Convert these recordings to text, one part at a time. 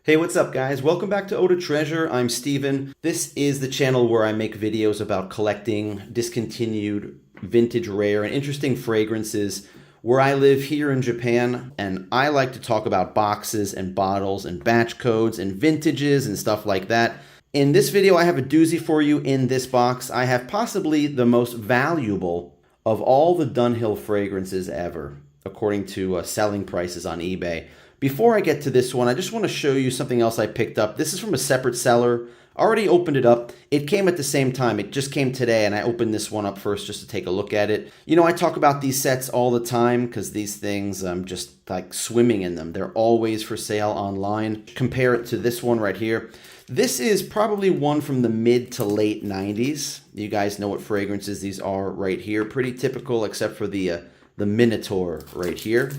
Hey, what's up guys? Welcome back to Eau de Treasure. I'm Steven. This is the channel where I make videos about collecting discontinued, vintage, rare, and interesting fragrances where I live here in Japan, and I like to talk about boxes and bottles and batch codes and vintages and stuff like that. In this video, I have a doozy for you. In this box, I have possibly the most valuable of all the Dunhill fragrances ever, according to selling prices on eBay. Before I get to this one, I just want to show you something else I picked up. This is from a separate seller. Already opened it up. It came at the same time. It just came today, and I opened this one up first just to take a look at it. You know, I talk about these sets all the time because these things, I'm just like swimming in them. They're always for sale online. Compare it to this one right here. This is probably one from the mid to late 90s. You guys know what fragrances these are right here. Pretty typical except for the Minotaur right here.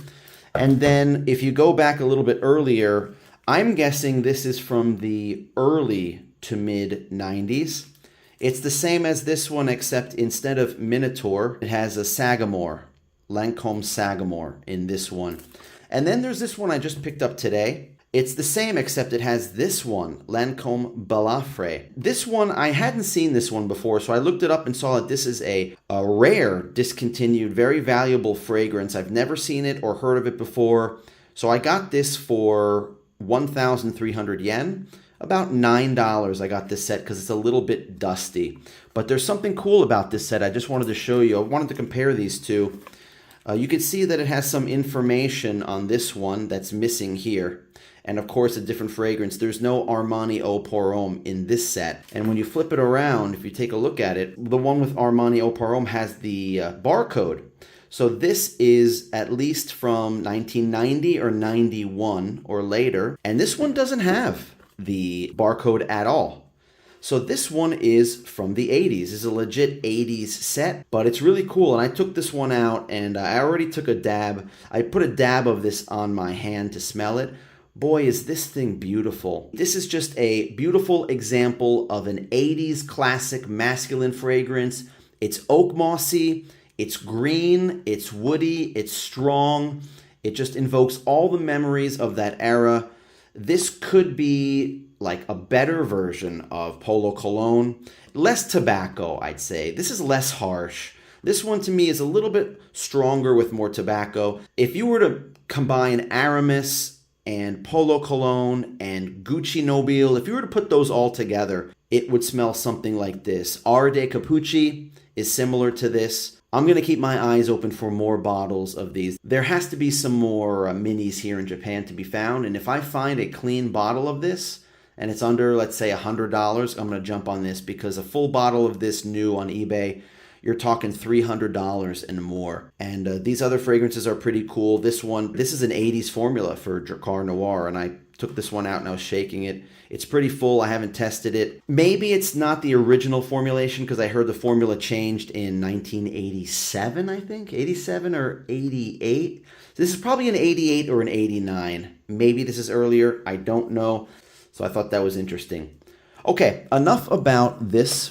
And then if you go back a little bit earlier, I'm guessing this is from the early to mid 90s. It's the same as this one, except instead of Minotaur, it has a Sagamore, Lancome Sagamore in this one. And then there's this one I just picked up today. It's the same, except it has this one, Lancome Balafre. This one, I hadn't seen this one before, so I looked it up and saw that this is a rare, discontinued, very valuable fragrance. I've never seen it or heard of it before. So I got this for 1,300 yen, about $9. I got this set because it's a little bit dusty. But there's something cool about this set I just wanted to show you. I wanted to compare these two. You can see that it has some information on this one that's missing here. And of course, a different fragrance. There's no Armani Eau pour Homme in this set. And when you flip it around, if you take a look at it, the one with Armani Eau pour Homme has the barcode. So this is at least from 1990 or 91 or later. And this one doesn't have the barcode at all. So this one is from the 80s. It's a legit 80s set, but it's really cool. And I took this one out and I already took a dab. I put a dab of this on my hand to smell it. Boy, is this thing beautiful. This is just a beautiful example of an 80s classic masculine fragrance. It's oak mossy, it's green, it's woody, it's strong. It just invokes all the memories of that era. This could be like a better version of Polo Cologne. Less tobacco, I'd say. This is less harsh. This one to me is a little bit stronger with more tobacco. If you were to combine Aramis and Polo Cologne and Gucci Nobile, if you were to put those all together, it would smell something like this. Arde Capucci is similar to this. I'm going to keep my eyes open for more bottles of these. There has to be some more minis here in Japan to be found, and if I find a clean bottle of this, and it's under, let's say, $100, I'm going to jump on this, because a full bottle of this new on eBay, you're talking $300 and more. And these other fragrances are pretty cool. This is an 80s formula for Drakkar Noir, and I took this one out and I was shaking it. It's pretty full. I haven't tested it. Maybe it's not the original formulation because I heard the formula changed in 1987, I think. 87 or 88. This is probably an 88 or an 89. Maybe this is earlier. I don't know. So I thought that was interesting. Okay, enough about this.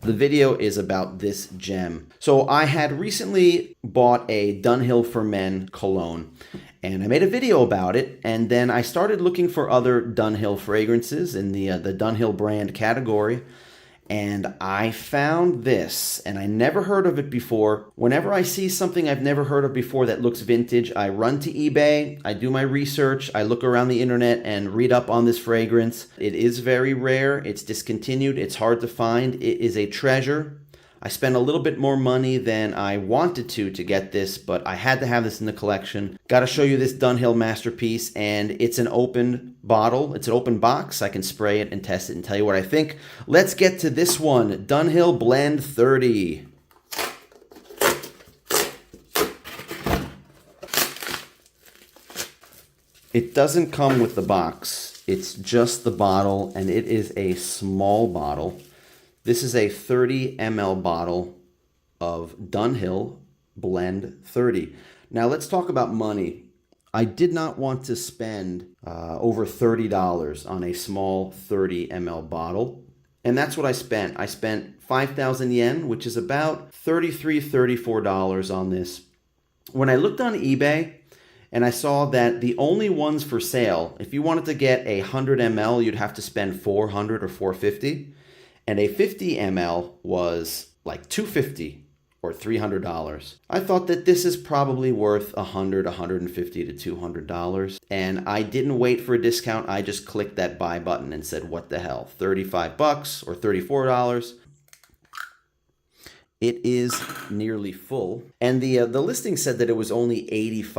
The video is about this gem. So I had recently bought a Dunhill for Men cologne, and I made a video about it, and then I started looking for other Dunhill fragrances in the Dunhill brand category, and I found this, and I never heard of it before. Whenever I see something I've never heard of before that looks vintage, I run to eBay, I do my research, I look around the internet and read up on this fragrance. It is very rare, it's discontinued, it's hard to find, it is a treasure. I spent a little bit more money than I wanted to get this, but I had to have this in the collection. Got to show you this Dunhill masterpiece, and it's an open bottle. It's an open box. I can spray it and test it and tell you what I think. Let's get to this one, Dunhill Blend 30. It doesn't come with the box. It's just the bottle, and it is a small bottle. This is a 30 ml bottle of Dunhill Blend 30. Now let's talk about money. I did not want to spend over $30 on a small 30 ml bottle. And that's what I spent. I spent 5,000 yen, which is about $33, $34 on this. When I looked on eBay, and I saw that the only ones for sale, if you wanted to get a 100 ml, you'd have to spend $400 or $450, and a 50 ml was like $250 or $300. I thought that this is probably worth $100, $150 to $200, and I didn't wait for a discount. I just clicked that buy button and said, what the hell, $35 or $34. It is nearly full, and the listing said that it was only 80 to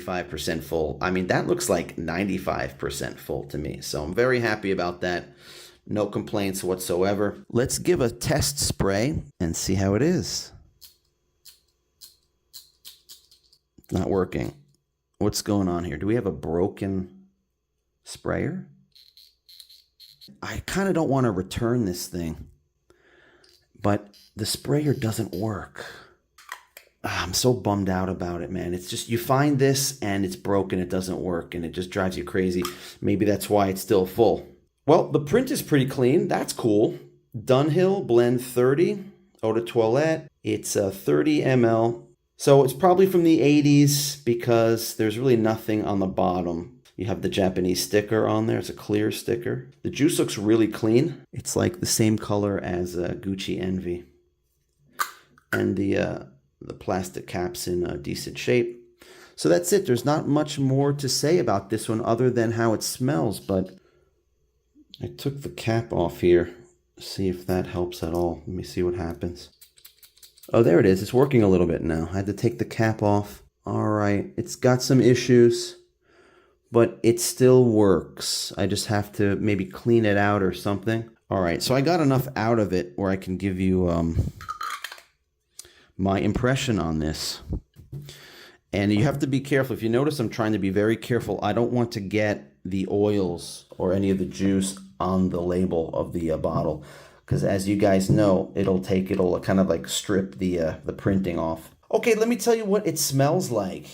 85% full. I mean, that looks like 95% full to me, so I'm very happy about that. No complaints whatsoever. Let's give a test spray and see how it is. It's not working. What's going on here? Do we have a broken sprayer? I kind of don't want to return this thing, but the sprayer doesn't work. I'm so bummed out about it, man. It's just, you find this and it's broken, it doesn't work, and it just drives you crazy. Maybe that's why it's still full. Well, the print is pretty clean. That's cool. Dunhill Blend 30, Eau de Toilette. It's a 30 ml. So it's probably from the 80s because there's really nothing on the bottom. You have the Japanese sticker on there. It's a clear sticker. The juice looks really clean. It's like the same color as Gucci Envy. And the plastic cap's in a decent shape. So that's it. There's not much more to say about this one other than how it smells, but I took the cap off here. See if that helps at all. Let me see what happens. Oh, there it is. It's working a little bit now. I had to take the cap off. All right. It's got some issues, but it still works. I just have to maybe clean it out or something. All right. So I got enough out of it where I can give you my impression on this. And you have to be careful. If you notice, I'm trying to be very careful. I don't want to get the oils or any of the juice on the label of the bottle, because as you guys know, it'll kind of like strip the printing off. Okay, let me tell you what it smells like.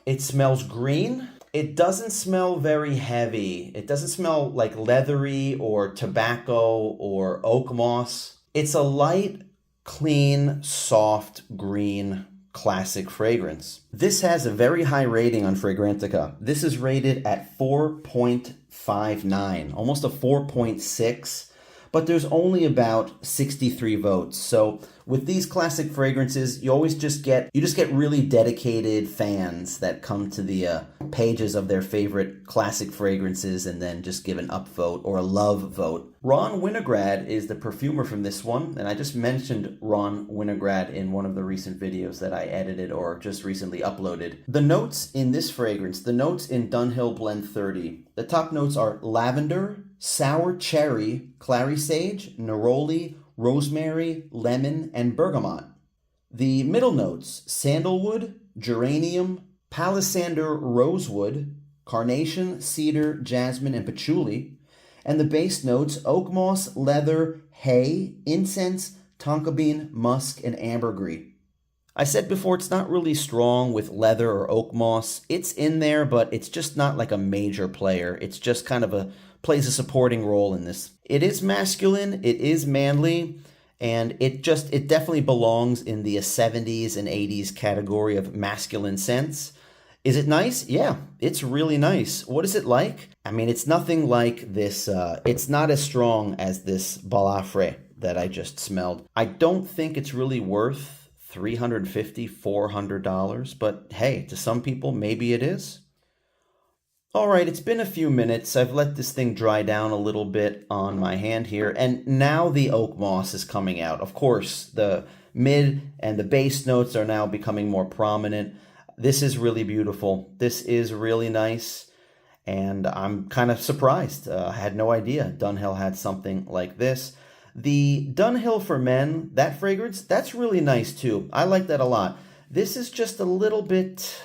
It smells green. It doesn't smell very heavy. It doesn't smell like leathery or tobacco or oak moss. It's a light, clean, soft green classic fragrance. This has a very high rating on Fragrantica. This is rated at 4.59, almost a 4.6, but there's only about 63 votes. So with these classic fragrances, you always just get really dedicated fans that come to the pages of their favorite classic fragrances and then just give an upvote or a love vote. Ron Winograd is the perfumer from this one, and I just mentioned Ron Winograd in one of the recent videos that I edited or just recently uploaded. The notes in this fragrance, the notes in Dunhill Blend 30, the top notes are lavender, sour cherry, clary sage, neroli, rosemary, lemon, and bergamot. The middle notes, sandalwood, geranium, palisander rosewood, carnation, cedar, jasmine, and patchouli. And the base notes, oak moss, leather, hay, incense, tonka bean, musk, and ambergris. I said before, it's not really strong with leather or oak moss. It's in there, but it's just not like a major player. It's just kind of plays a supporting role in this. It is masculine, it is manly, and it definitely belongs in the 70s and 80s category of masculine scents. Is it nice? Yeah, it's really nice. What is it like? I mean, it's nothing like this. It's not as strong as this Balafre that I just smelled. I don't think it's really worth $350, $400, but hey, to some people, maybe it is. All right, it's been a few minutes. I've let this thing dry down a little bit on my hand here, and now the oak moss is coming out. Of course, the mid and the base notes are now becoming more prominent. This is really beautiful. This is really nice, and I'm kind of surprised. I had no idea Dunhill had something like this. The Dunhill for Men, that fragrance, that's really nice too. I like that a lot. This is just a little bit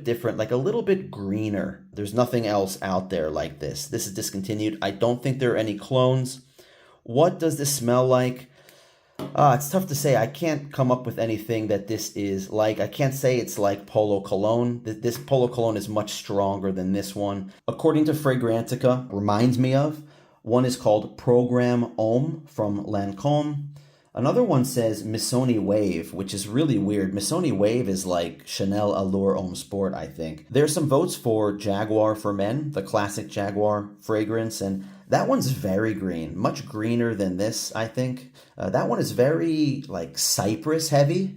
different, like a little bit greener. There's nothing else out there like this. This is discontinued. I don't think there are any clones. What does this smell like? It's tough to say. I can't come up with anything that this is like. I can't say it's like Polo Cologne. This Polo Cologne is much stronger than this one. According to Fragrantica, reminds me of, one is called Programme Homme from Lancome. Another one says Missoni Wave, which is really weird. Missoni Wave is like Chanel Allure Homme Sport, I think. There's some votes for Jaguar for Men, the classic Jaguar fragrance, and that one's very green, much greener than this, I think. That one is very like cypress heavy,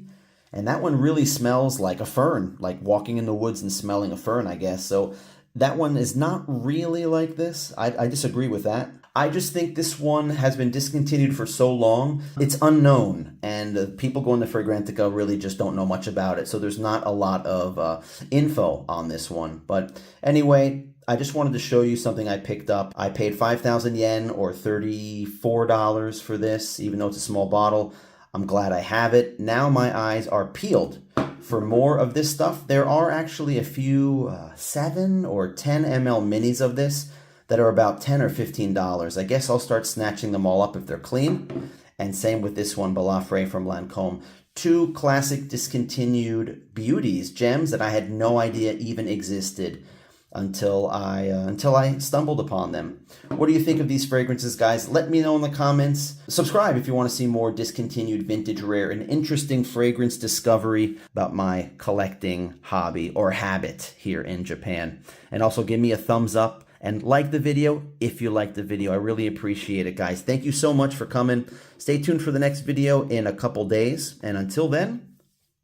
and that one really smells like a fern, like walking in the woods and smelling a fern, I guess. So that one is not really like this. I disagree with that. I just think this one has been discontinued for so long. It's unknown, and people going to Fragrantica really just don't know much about it. So there's not a lot of info on this one. But anyway, I just wanted to show you something I picked up. I paid 5,000 yen or $34 for this, even though it's a small bottle. I'm glad I have it. Now my eyes are peeled for more of this stuff. There are actually a few 7 or 10 ml minis of this that are about $10 or $15. I guess I'll start snatching them all up if they're clean. And same with this one, Balafre from Lancome. 2 classic discontinued beauties, gems that I had no idea even existed until I stumbled upon them. What do you think of these fragrances, guys? Let me know in the comments. Subscribe if you want to see more discontinued vintage rare and interesting fragrance discovery about my collecting hobby or habit here in Japan. And also give me a thumbs up and like the video if you like the video. I really appreciate it, guys. Thank you so much for coming. Stay tuned for the next video in a couple days. And until then,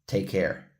take care.